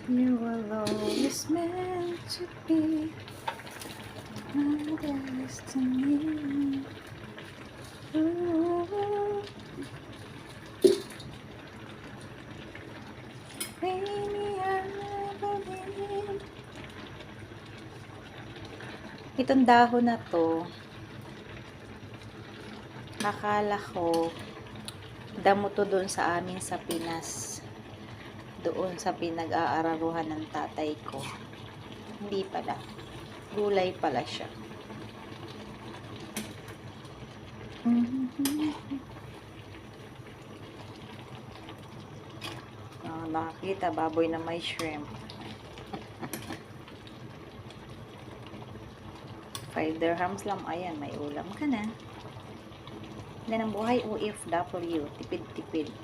You were always meant to be my destiny. Ooh, baby, I believe. Itong dahon na to, akala ko damo to doon sa amin sa Pinas, doon sa pinag-aararuhan ng tatay ko. Hindi pala, gulay pala siya. Nakakita, baboy na may shrimp. 5 dirhams lang, ayan, may ulam ka na. Yan ang buhay OFW, tipid-tipid.